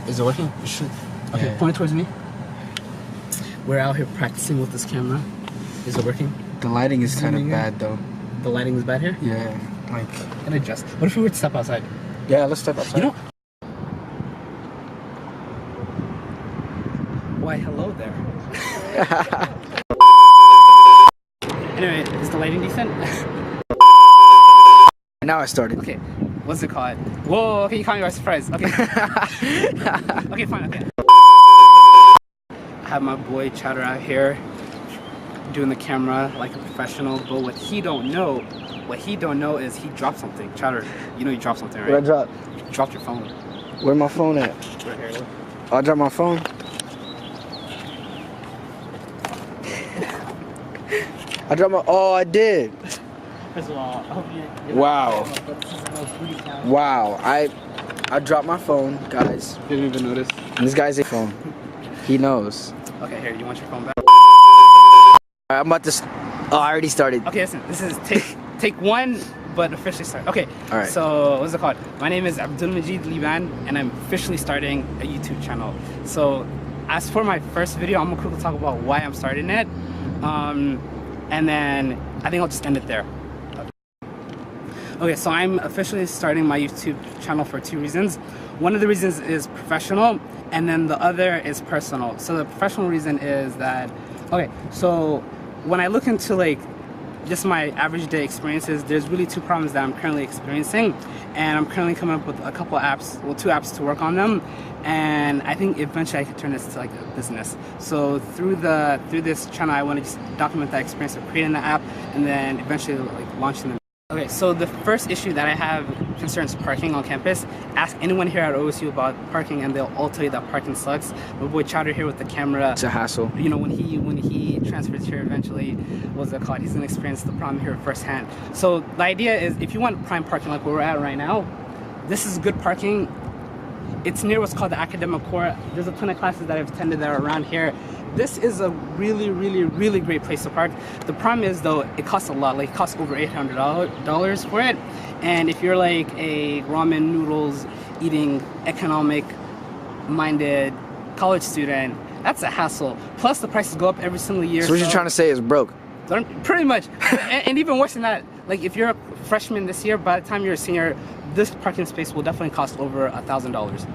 Is it working? It should. Okay, Yeah. point it towards me. We're out here practicing with this camera. Is it working? The lighting is kind of bad though. The lighting is bad here? Yeah, like... Can I adjust? What if we were to step outside? Yeah, let's step outside. You know... Why, hello there. Anyway, is the lighting decent? Now I started. Okay, what's it called? Whoa, okay, you caught me by surprise. Okay. Okay, fine, okay. I have my boy Chatter out here doing the camera like a professional, but what he don't know is he dropped something. Chatter, you know you dropped something, right? What I dropped? You dropped your phone. Where my phone at? Right here, look. Oh, I dropped my phone? I dropped my... Oh, I did. First of all, I hope you're Wow. not, but this is a little booty count. Wow, I dropped my phone, guys. Didn't even notice. And this guy's a phone. He knows. Okay, here, you want your phone back? I'm about to... Oh, I already started. Okay, listen, this is take one, but officially start. Okay, all right. So what's it called? My name is Abdul Majid Liban, and I'm officially starting a YouTube channel. So as for my first video, I'm gonna quickly talk about why I'm starting it, and then I think I'll just end it there. Okay, so I'm officially starting my YouTube channel for 2 reasons. One of the reasons is professional, and then the other is personal. So the professional reason is that, okay, so when I look into like just my average day experiences, there's really 2 problems that I'm currently experiencing, and I'm currently coming up with a couple apps, well, 2 apps to work on them, and I think eventually I could turn this to like a business. So through this channel, I want to just document that experience of creating the app, and then eventually like launching them. Okay, so the first issue that I have concerns parking on campus. Ask anyone here at OSU about parking and they'll all tell you that parking sucks. My boy Chowder here with the camera. It's a hassle. You know, when he transfers here eventually, what's it called? He's gonna experience the problem here firsthand. So the idea is if you want prime parking like where we're at right now, this is good parking. It's near what's called the academic core. There's a ton of classes that I've attended that are around here. This is a really, really, really great place to park. The problem is though, it costs a lot. Like it costs over $800 for it. And if you're like a ramen noodles eating economic minded college student, that's a hassle. Plus the prices go up every single year. So what you're trying to say is broke? Pretty much. and even worse than that, like if you're a freshman this year, by the time you're a senior, this parking space will definitely cost over $1,000.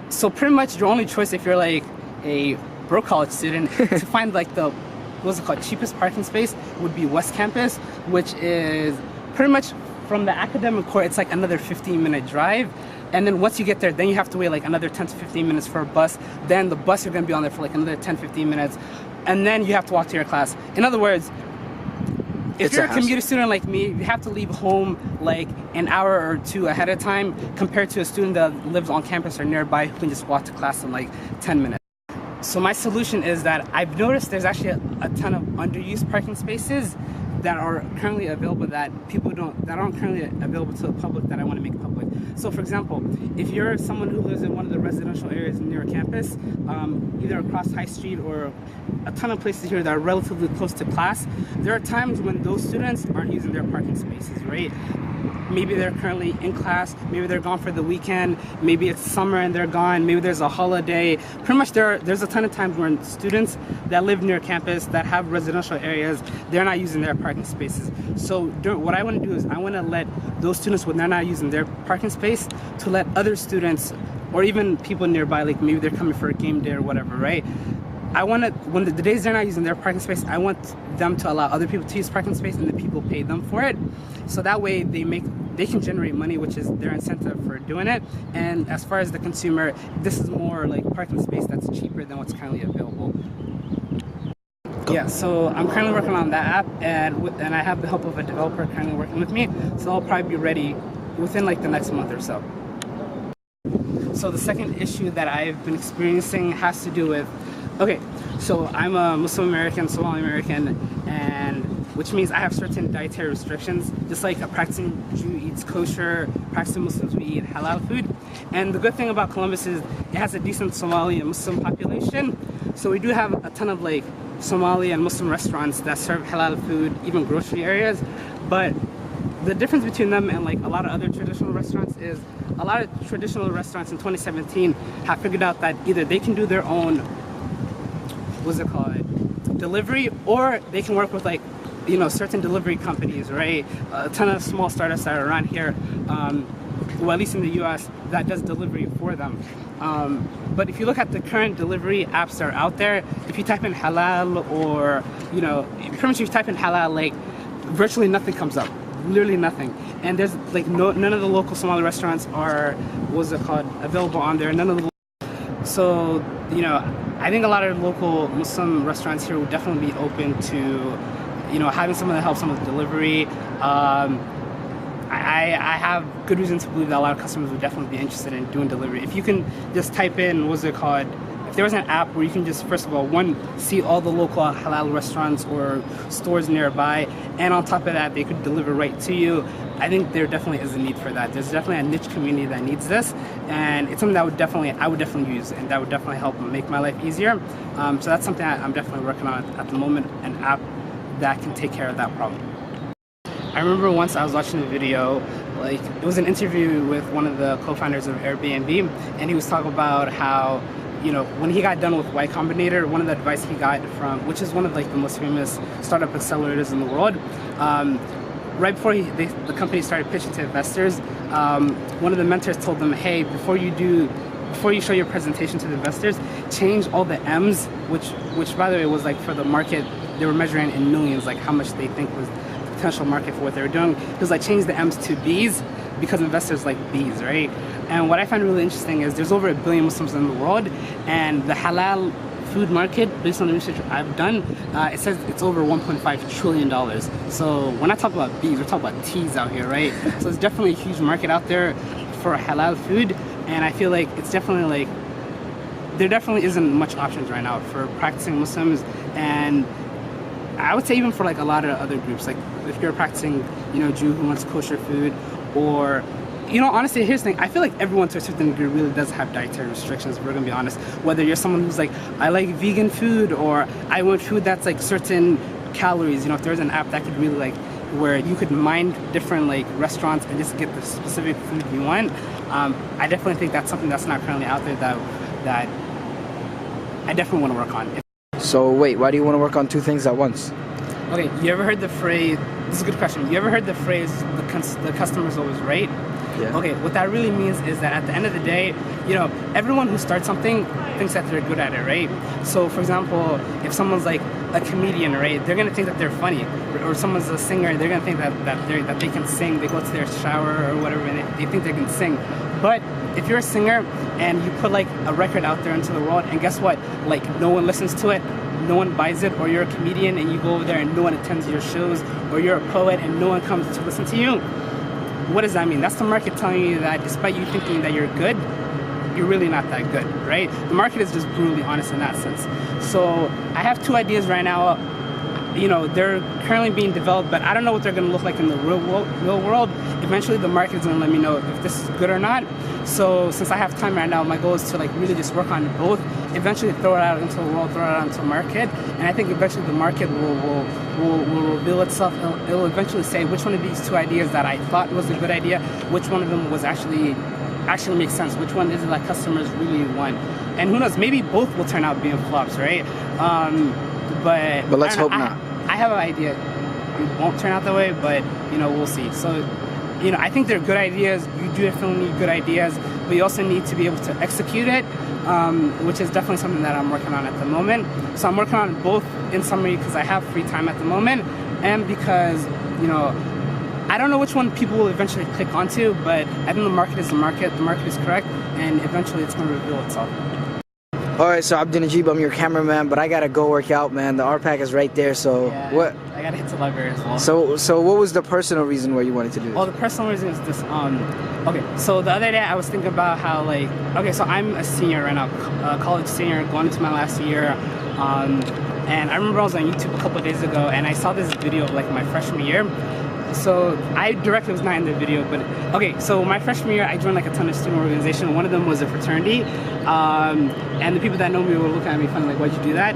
So pretty much your only choice if you're like a broke college student to find like the, what's it called, cheapest parking space would be West Campus, which is pretty much from the academic core, it's like another 15-minute drive. And then once you get there, then you have to wait like another 10 to 15 minutes for a bus. Then the bus, you're gonna be on there for like another 10, 15 minutes. And then you have to walk to your class. In other words, if you're a commuter student like me, you have to leave home like an hour or 2 ahead of time compared to a student that lives on campus or nearby who can just walk to class in like 10 minutes. So my solution is that I've noticed there's actually a ton of underused parking spaces that are currently available that aren't currently available to the public that I want to make public. So for example, if you're someone who lives in one of the residential areas near campus, either across High Street or a ton of places here that are relatively close to class, there are times when those students aren't using their parking spaces, right? Maybe they're currently in class, maybe they're gone for the weekend, maybe it's summer and they're gone, maybe there's a holiday. Pretty much there's a ton of times when students that live near campus that have residential areas, they're not using their parking spaces. So what I want to do is I want to let those students when they're not using their parking space to let other students or even people nearby, like maybe they're coming for a game day or whatever, right? I want to, when the days they're not using their parking space, I want them to allow other people to use parking space and the people pay them for it. So that way they can generate money, which is their incentive for doing it. And as far as the consumer, this is more like parking space that's cheaper than what's currently available. Yeah, so I'm currently working on that app and I have the help of a developer currently working with me. So I'll probably be ready within like the next month or so. So the second issue that I've been experiencing has to do with, okay, so I'm a Muslim American, Somali American, and which means I have certain dietary restrictions. Just like a practicing Jew eats kosher, practicing Muslims, we eat halal food. And the good thing about Columbus is it has a decent Somali and Muslim population. So we do have a ton of like Somali and Muslim restaurants that serve halal food, even grocery areas. But the difference between them and like a lot of other traditional restaurants is a lot of traditional restaurants in 2017 have figured out that either they can do their own, what's it called, delivery, or they can work with like, you know, certain delivery companies, right? A ton of small startups that are around here, well, at least in the US, that does delivery for them. But if you look at the current delivery apps that are out there, if you type in halal, or, you know, pretty much if you type in halal, like, virtually nothing comes up. Literally nothing. And there's like none of the local Somali restaurants are, what's it called, available on there. None of the, so, you know, I think a lot of local Muslim restaurants here would definitely be open to, you know, having someone that helps them with delivery. I have good reason to believe that a lot of customers would definitely be interested in doing delivery. If you can just type in, what's it called, if there was an app where you can just, first of all, one, see all the local halal restaurants or stores nearby, and on top of that, they could deliver right to you, I think there definitely is a need for that. There's definitely a niche community that needs this, and it's something that I would definitely use, and that would definitely help make my life easier. So that's something I'm definitely working on at the moment, an app that can take care of that problem. I remember once I was watching a video, like, it was an interview with one of the co-founders of Airbnb, and he was talking about how, you know, when he got done with Y Combinator, one of the advice he got from, which is one of like the most famous startup accelerators in the world, right before the company started pitching to investors, one of the mentors told them, hey, before you show your presentation to the investors, change all the M's, which by the way was like for the market, they were measuring in millions, like how much they think was the potential market for what they were doing. It was like change the M's to B's, because investors like B's, right? And what I find really interesting is there's over 1 billion Muslims in the world, and the halal food market, based on the research I've done, it says it's over $1.5 trillion. So when I talk about B's, we're talking about T's out here, right? So it's definitely a huge market out there for halal food, and I feel like it's definitely like, there definitely isn't much options right now for practicing Muslims, and I would say even for like a lot of other groups, like if you're a practicing, you know, Jew who wants kosher food, or, you know, honestly, here's the thing, I feel like everyone to a certain degree really does have dietary restrictions, if we're gonna be honest. Whether you're someone who's like, I like vegan food, or I want food that's like certain calories, you know, if there's an app that could really like, where you could mind different like restaurants and just get the specific food you want, I definitely think that's something that's not currently out there that I definitely want to work on. So wait, why do you want to work on two things at once? Okay, you ever heard the phrase, this is a good question, you ever heard the phrase, the customer's always right? Yeah. Okay, what that really means is that at the end of the day, you know, everyone who starts something thinks that they're good at it, right? So for example, if someone's like a comedian, right, they're gonna think that they're funny, or someone's a singer, they're gonna think that they can sing, they go to their shower or whatever, and they think they can sing. But if you're a singer and you put like a record out there into the world, and guess what, like no one listens to it, no one buys it, or you're a comedian and you go over there and no one attends your shows, or you're a poet and no one comes to listen to you, what does that mean? That's the market telling you that despite you thinking that you're good, you're really not that good, right? The market is just brutally honest in that sense. So I have two ideas right now. You know, they're currently being developed, but I don't know what they're going to look like in the real world. Eventually the market is going to let me know if this is good or not. So since I have time right now, my goal is to like really just work on both, eventually throw it out into the world, throw it out into the market, and I think eventually the market will reveal itself. It'll eventually say which one of these two ideas that I thought was a good idea, which one of them was actually makes sense, which one is it that customers really want. And who knows, maybe both will turn out being flops, right? But let's hope not. I have an idea it won't turn out that way, but you know, we'll see. So, you know, I think they're good ideas. You do definitely need good ideas, but you also need to be able to execute it, which is definitely something that I'm working on at the moment. So I'm working on both, in summary, because I have free time at the moment, and because, you know, I don't know which one people will eventually click onto, but I think the market is the market is correct, and eventually it's going to reveal itself. Alright, so Abdul Najib, I'm your cameraman, but I gotta go work out, man. The RPAC is right there, so yeah, what? I gotta hit the library as well. So what was the personal reason why you wanted to do this? Well, the personal reason is this, okay, so the other day I was thinking about how, like, okay, so I'm a senior right now, college senior, going into my last year, and I remember I was on YouTube a couple of days ago, and I saw this video of, like, my freshman year. So I directly was not in the video, but okay, so my freshman year I joined like a ton of student organization. One of them was a fraternity, and the people that know me were looking at me funny, like, why'd you do that?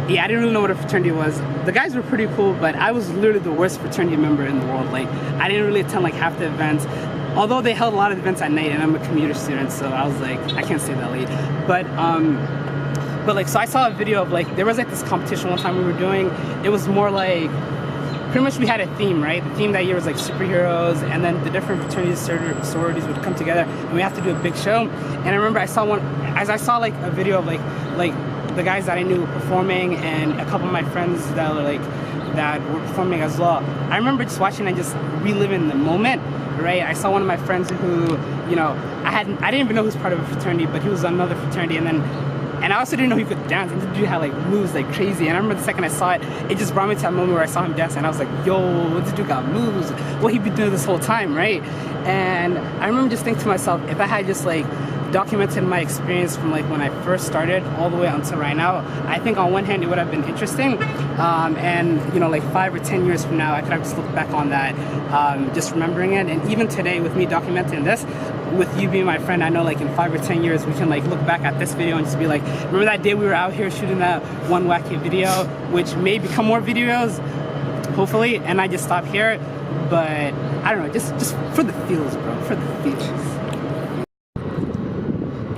Yeah, I didn't really know what a fraternity was. The guys were pretty cool, but I was literally the worst fraternity member in the world. Like, I didn't really attend like half the events. although they held a lot of events at night, and I'm a commuter student, so I was like, I can't stay that late. But like, so I saw a video of like, there was like this competition one time we were doing. It was more like, pretty much we had a theme, right? The theme that year was like superheroes, and then the different fraternities, sororities would come together, and we have to do a big show. And I remember I saw like a video of like the guys that I knew were performing, and a couple of my friends that were performing as well. I remember just watching and just reliving the moment, right? I saw one of my friends who, you know, I didn't even know he was part of a fraternity, but he was another fraternity, and I also didn't know he could dance, and the dude had like moves like crazy. And I remember the second I saw it, it just brought me to that moment where I saw him dance, and I was like, yo, this dude got moves. What he been doing this whole time, right? And I remember just thinking to myself, if I had just like documented my experience from like when I first started all the way until right now, I think on one hand it would have been interesting, and you know, like 5 or 10 years from now I could have just looked back on that, just remembering it. And even today with me documenting this, with you being my friend, I know like in 5 or 10 years we can like look back at this video and just be like, remember that day we were out here shooting that one wacky video, which may become more videos hopefully, and I just stopped here. But I don't know, just for the feels, bro, for the feels.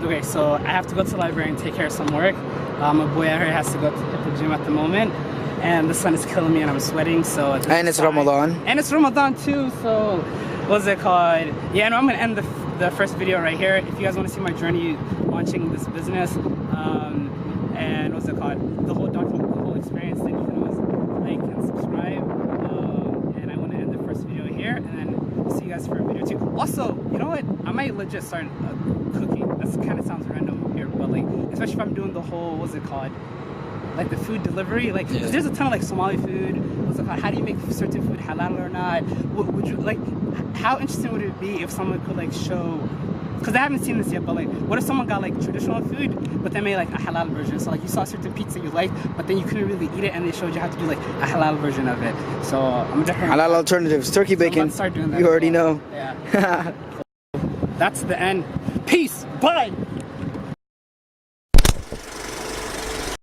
Okay, so I have to go to the library and take care of some work. My boy out here has to go hit the gym at the moment, and the sun is killing me and I'm sweating, so and it's Ramadan. And it's Ramadan too, so what's it called? Yeah, no, I'm gonna end the first video right here. If you guys want to see my journey launching this business, and what's it called, the whole experience, then you can always like and subscribe. And I want to end the first video here, and then we'll see you guys for a video too. Also, you know what? I might legit start cooking. That kind of sounds random here, but like, especially if I'm doing the whole, what's it called, like the food delivery, like, yeah. There's a ton of like Somali food. What's it called? How do you make certain food halal or not? Would you like? How interesting would it be if someone could like show? Because I haven't seen this yet, but like, what if someone got like traditional food, but they made like a halal version? So like, you saw a certain pizza you liked, but then you couldn't really eat it, and they showed you how to do like a halal version of it. So I'm definitely halal alternatives, turkey bacon. Start doing that. You already know. Yeah. That's the end. Peace. Bye.